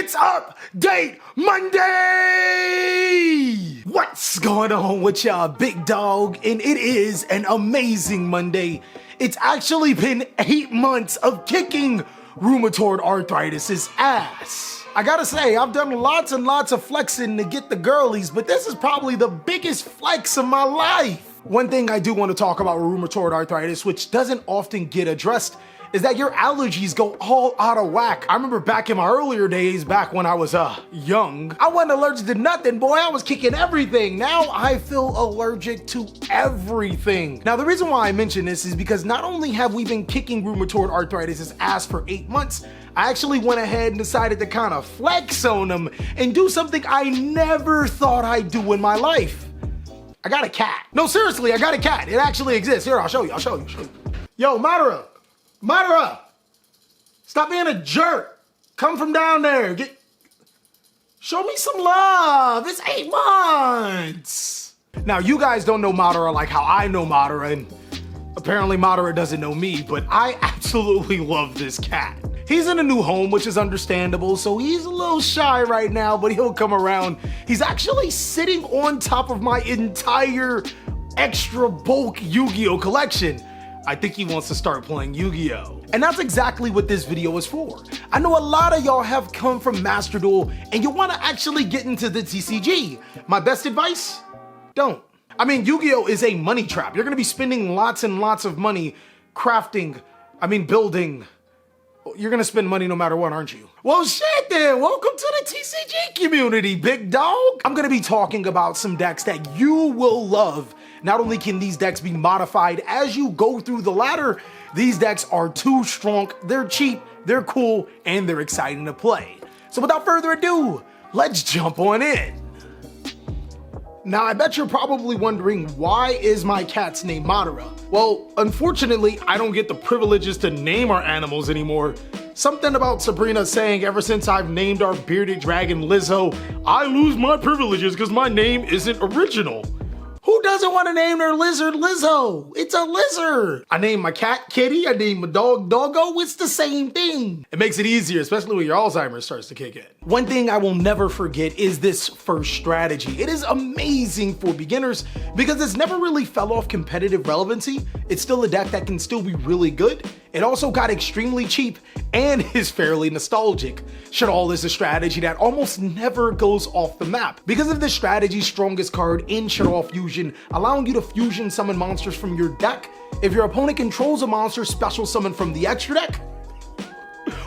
It's Update Monday! What's going on with y'all, big dog? And it is an amazing Monday. It's actually been 8 months of kicking rheumatoid arthritis' ass. I gotta say, I've done lots and lots of flexing to get the girlies, but this is probably the biggest flex of my life. One thing I do want to talk about rheumatoid arthritis, which doesn't often get addressed, is that your allergies go all out of whack. I remember back in my earlier days, back when I was young, I wasn't allergic to nothing, boy. I was kicking everything. Now I feel allergic to everything. Now the reason why I mention this is because not only have we been kicking rheumatoid arthritis' ass for 8 months, I actually went ahead and decided to kind of flex on them and do something I never thought I'd do in my life. I got a cat. No, seriously, I got a cat. It actually exists. Here, I'll show you. Yo, Madara, stop being a jerk. Come from down there. Show me some love. It's 8 months. Now, you guys don't know Madara like how I know Madara, and apparently Madara doesn't know me, but I absolutely love this cat. He's in a new home, which is understandable, so he's a little shy right now, but he'll come around. He's actually sitting on top of my entire extra bulk Yu-Gi-Oh collection. I think he wants to start playing Yu-Gi-Oh! And that's exactly what this video is for. I know a lot of y'all have come from Master Duel and you want to actually get into the TCG. My best advice? Don't. I mean, Yu-Gi-Oh! Is a money trap. You're going to be spending lots and lots of money building. You're gonna spend money no matter what, aren't you? Well, shit then, welcome to the TCG community, big dog. I'm gonna be talking about some decks that you will love. Not only can these decks be modified as you go through the ladder, these decks are too strong, they're cheap, they're cool, and they're exciting to play. So without further ado, let's jump on in. Now, I bet you're probably wondering, why is my cat's name Madara? Well, unfortunately, I don't get the privileges to name our animals anymore. Something about Sabrina saying ever since I've named our bearded dragon Lizzo, I lose my privileges because my name isn't original. Who doesn't want to name their lizard Lizzo? It's a lizard. I named my cat Kitty, I named my dog Doggo, it's the same thing. It makes it easier, especially when your Alzheimer's starts to kick in. One thing I will never forget is this first strategy. It is amazing for beginners because it's never really fell off competitive relevancy. It's still a deck that can still be really good. It also got extremely cheap and is fairly nostalgic. Shaddoll is a strategy that almost never goes off the map. Because of this strategy's strongest card in Shaddoll Fusion, allowing you to fusion summon monsters from your deck. If your opponent controls a monster special summon from the extra deck,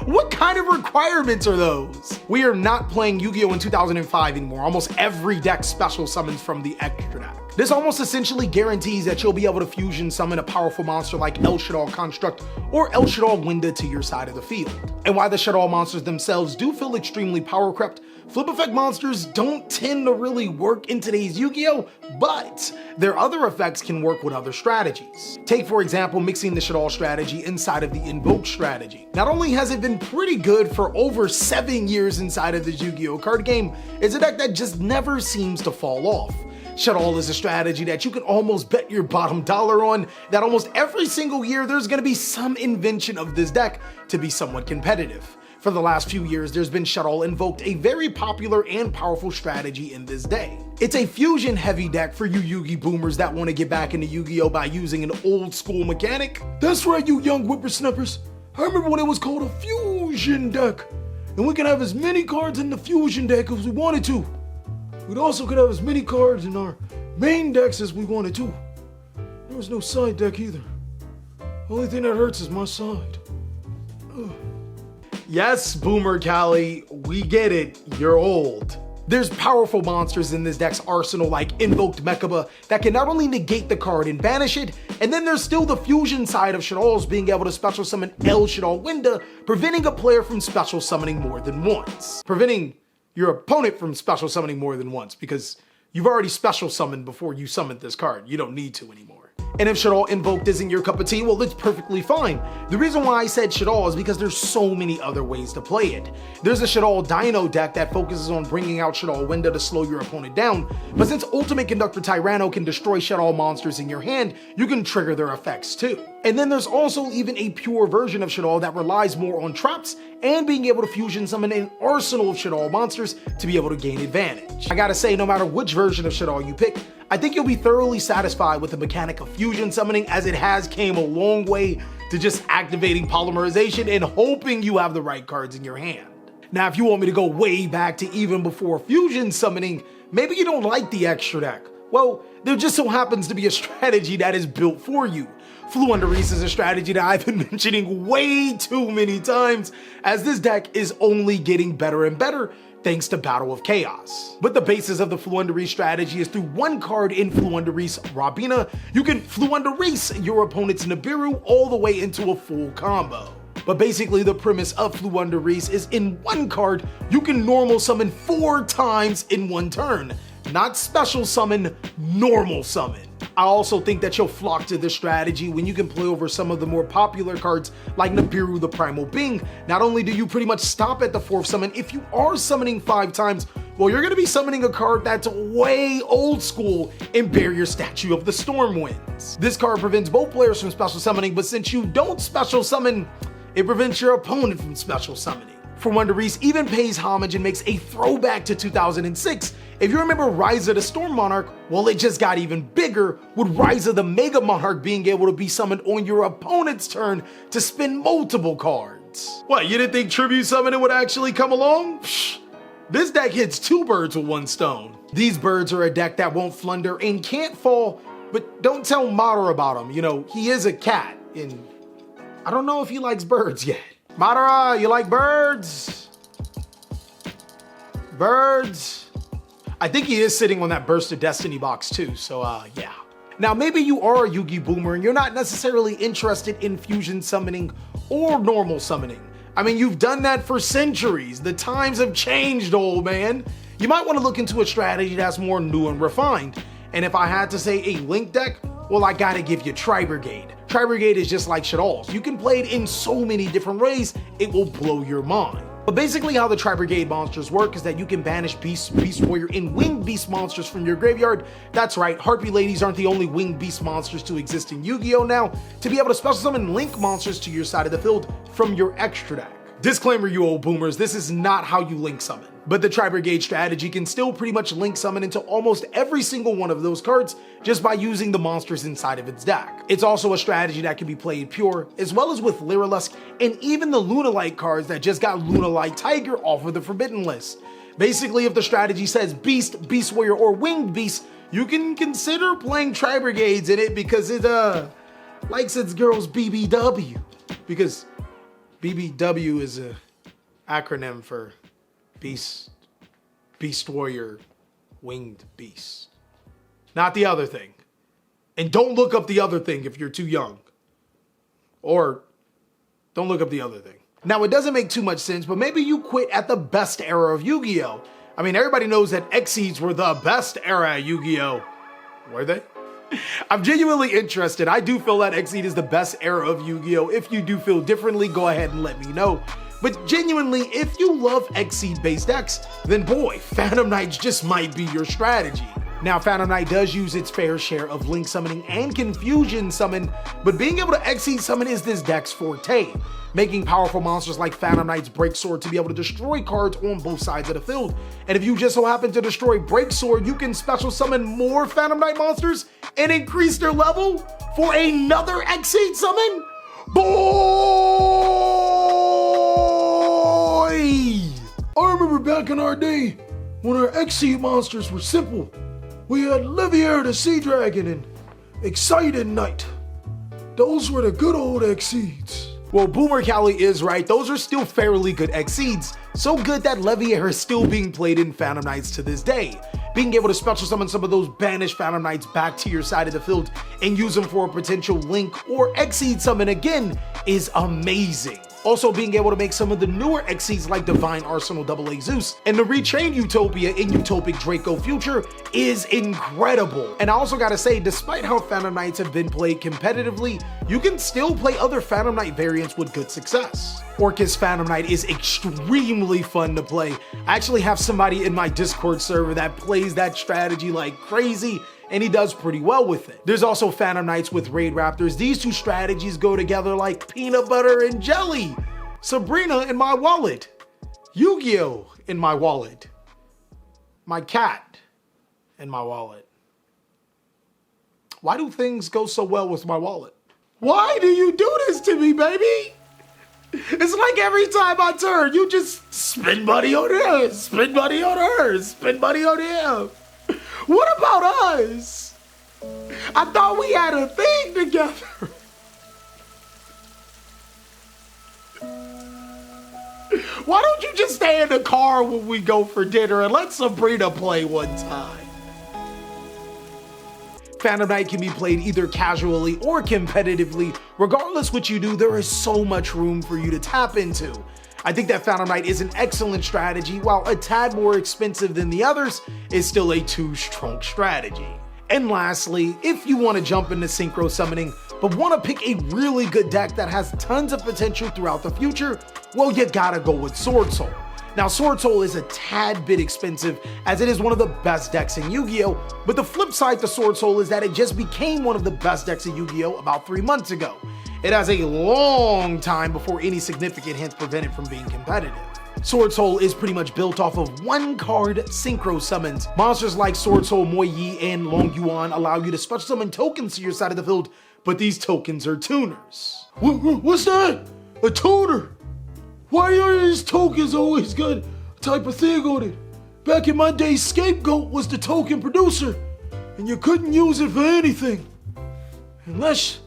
what kind of requirements are those? We are not playing Yu-Gi-Oh! In 2005 anymore. Almost every deck special summons from the extra deck. This almost essentially guarantees that you'll be able to fusion summon a powerful monster like El Shaddoll Construct or El Shaddoll Winda to your side of the field. And while the Shaddoll monsters themselves do feel extremely power crept, flip effect monsters don't tend to really work in today's Yu-Gi-Oh! But their other effects can work with other strategies. Take, for example, mixing the Shaddoll strategy inside of the Invoke strategy. Not only has it been pretty good for over 7 years inside of the Yu-Gi-Oh! Card game, it's a deck that just never seems to fall off. Shaddoll is a strategy that you can almost bet your bottom dollar on that almost every single year there's going to be some invention of this deck to be somewhat competitive. For the last few years, there's been Shaddoll Invoked, a very popular and powerful strategy in this day. It's a fusion heavy deck for you Yu-Gi boomers that want to get back into Yu-Gi-Oh! By using an old school mechanic. That's right, you young whippersnappers. I remember when it was called a fusion deck. And we can have as many cards in the fusion deck as we wanted to. We also could have as many cards in our main decks as we wanted to. There was no side deck either. Only thing that hurts is my side. Ugh. Yes, Boomer Callie, we get it, you're old. There's powerful monsters in this deck's arsenal like Invoked Mechaba that can not only negate the card and banish it, and then there's still the fusion side of Shaddoll's being able to special summon El Shaddoll Winda, preventing a player from special summoning more than once. Preventing your opponent from special summoning more than once, because you've already special summoned before you summoned this card. You don't need to anymore. And if Shaddoll Invoked isn't your cup of tea, well, it's perfectly fine. The reason why I said Shaddoll is because there's so many other ways to play it. There's a Shaddoll Dino deck that focuses on bringing out Shaddoll Winda to slow your opponent down, but since Ultimate Conductor Tyranno can destroy Shaddoll monsters in your hand, you can trigger their effects too. And then there's also even a pure version of Shaddoll that relies more on traps and being able to fusion summon an arsenal of Shaddoll monsters to be able to gain advantage. I gotta say, no matter which version of Shaddoll you pick, I think you'll be thoroughly satisfied with the mechanic of fusion summoning, as it has came a long way to just activating polymerization and hoping you have the right cards in your hand. Now, if you want me to go way back to even before fusion summoning, maybe you don't like the extra deck. Well, there just so happens to be a strategy that is built for you. Floowandereeze is a strategy that I've been mentioning way too many times, as this deck is only getting better and better thanks to Battle of Chaos. But the basis of the Floowandereeze strategy is through one card in Floowandereeze Robina, you can Floowandereeze your opponent's Nibiru all the way into a full combo. But basically the premise of Floowandereeze is in one card, you can normal summon 4 times in one turn. Not special summon, normal summon. I also think that you'll flock to this strategy when you can play over some of the more popular cards like Nibiru the Primal Being. Not only do you pretty much stop at the 4th summon, if you are summoning 5 times, well, you're gonna be summoning a card that's way old school in Barrier Statue of the Stormwinds. This card prevents both players from special summoning, but since you don't special summon, it prevents your opponent from special summoning. Floowandereeze even pays homage and makes a throwback to 2006. If you remember Rise of the Storm Monarch, well, it just got even bigger with Rise of the Mega Monarch being able to be summoned on your opponent's turn to spin multiple cards. What, you didn't think Tribute Summoning would actually come along? Psh, this deck hits 2 birds with 1 stone. These birds are a deck that won't flunder and can't fall, but don't tell Madara about him. You know, he is a cat, and I don't know if he likes birds yet. Madara, you like birds? Birds? I think he is sitting on that Burst of Destiny box too, so yeah. Now maybe you are a Yu-Gi boomer and you're not necessarily interested in fusion summoning or normal summoning. I mean, you've done that for centuries. The times have changed, old man. You might want to look into a strategy that's more new and refined. And if I had to say a Link deck, well, I gotta give you Tri-Brigade. Tri-Brigade is just like Shaddolls. You can play it in so many different ways, it will blow your mind. But basically how the Tri-Brigade monsters work is that you can banish Beast, Beast Warrior, and Winged Beast monsters from your graveyard. That's right, Harpy Ladies aren't the only Winged Beast monsters to exist in Yu-Gi-Oh! Now, to be able to special summon Link monsters to your side of the field from your extra deck. Disclaimer, you old boomers, this is not how you Link summon. But the Tri-Brigade strategy can still pretty much Link summon into almost every single one of those cards just by using the monsters inside of its deck. It's also a strategy that can be played pure, as well as with Lyrilusk and even the Lunalight cards that just got Lunalight Tiger off of the Forbidden list. Basically, if the strategy says Beast, Beast Warrior, or Winged Beast, you can consider playing Tri-Brigades in it because it likes its girls BBW. Because BBW is a acronym for Beast, Beast Warrior, Winged Beast. Not the other thing. And don't look up the other thing if you're too young. Or don't look up the other thing. Now, it doesn't make too much sense, but maybe you quit at the best era of Yu-Gi-Oh! I mean, everybody knows that Xyzs were the best era at Yu-Gi-Oh! Were they? I'm genuinely interested. I do feel that Xyz is the best era of Yu-Gi-Oh! If you do feel differently, go ahead and let me know. But genuinely, if you love Xyz-based decks, then boy, Phantom Knights just might be your strategy. Now, Phantom Knight does use its fair share of Link summoning and Confusion summon, but being able to Xyz summon is this deck's forte, making powerful monsters like Phantom Knight's Breaksword to be able to destroy cards on both sides of the field. And if you just so happen to destroy Breaksword, you can special summon more Phantom Knight monsters and increase their level for another Xyz summon? Boy! I remember back in our day when our Xyz monsters were simple. We had Livier the Sea Dragon and Excited Knight. Those were the good old Xyzs. Well, Boomer Cali is right. Those are still fairly good Xyzs. So good that Levier is still being played in Phantom Knights to this day. Being able to special summon some of those banished Phantom Knights back to your side of the field and use them for a potential Link or Xyz summon again is amazing. Also, being able to make some of the newer Xyzs like Divine Arsenal AA Zeus and the retrained Utopia in Utopic Draco Future is incredible. And I also gotta say, despite how Phantom Knights have been played competitively, you can still play other Phantom Knight variants with good success. Orcus Phantom Knight is extremely fun to play. I actually have somebody in my Discord server that plays that strategy like crazy, and he does pretty well with it. There's also Phantom Knights with Raid Raptors. These two strategies go together like peanut butter and jelly. Sabrina in my wallet. Yu-Gi-Oh in my wallet. My cat in my wallet. Why do things go so well with my wallet? Why do you do this to me, baby? It's like every time I turn, you just spend money on her, spend money on her, spend money on him. What about us? I thought we had a thing together. Why don't you just stay in the car when we go for dinner and let Sabrina play one time? Phantom Knight can be played either casually or competitively. Regardless what you do, there is so much room for you to tap into. I think that Phantom Knight is an excellent strategy. While a tad more expensive than the others, is still a 2-strong strategy. And lastly, if you want to jump into synchro summoning, but want to pick a really good deck that has tons of potential throughout the future, well, you gotta go with Sword Soul. Now, Sword Soul is a tad bit expensive as it is one of the best decks in Yu-Gi-Oh! But the flip side to Sword Soul is that it just became one of the best decks in Yu-Gi-Oh! About 3 months ago. It has a long time before any significant hints prevent it from being competitive. Sword Soul is pretty much built off of 1-card synchro summons. Monsters like Sword Soul, Moi Yi, and Long Yuan allow you to special summon tokens to your side of the field, but these tokens are tuners. What's that? A tuner? Why are these tokens always got a type of thing on it? Back in my day, Scapegoat was the token producer, and you couldn't use it for anything. Unless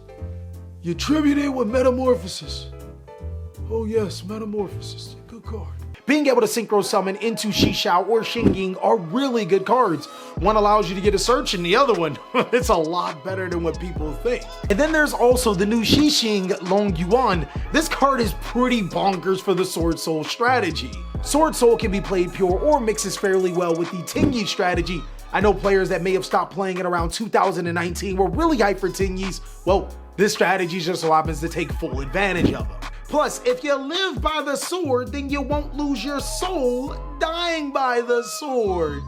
you tribute it with Metamorphosis. Oh yes, Metamorphosis, good card. Being able to synchro summon into Shishao or Shinging are really good cards. One allows you to get a search and the other one, it's a lot better than what people think. And then there's also the new Shishing Long Yuan. This card is pretty bonkers for the Sword Soul strategy. Sword Soul can be played pure or mixes fairly well with the Tingyi strategy. I know players that may have stopped playing it around 2019 were really hyped for Tingyis. Well, this strategy just so happens to take full advantage of them. Plus, if you live by the sword, then you won't lose your soul dying by the sword.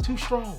Too strong.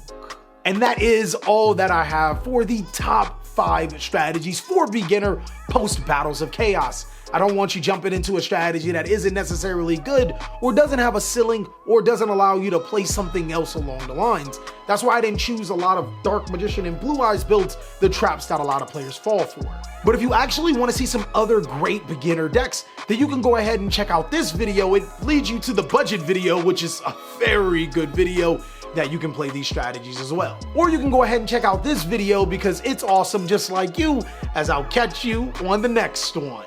And that is all that I have for the top 5 strategies for beginner post Battles of Chaos. I don't want you jumping into a strategy that isn't necessarily good or doesn't have a ceiling or doesn't allow you to play something else along the lines. That's why I didn't choose a lot of Dark Magician and Blue Eyes builds, the traps that a lot of players fall for. But if you actually want to see some other great beginner decks, then you can go ahead and check out this video. It leads you to the budget video, which is a very good video that you can play these strategies as well. Or you can go ahead and check out this video because it's awesome just like you, as I'll catch you on the next one.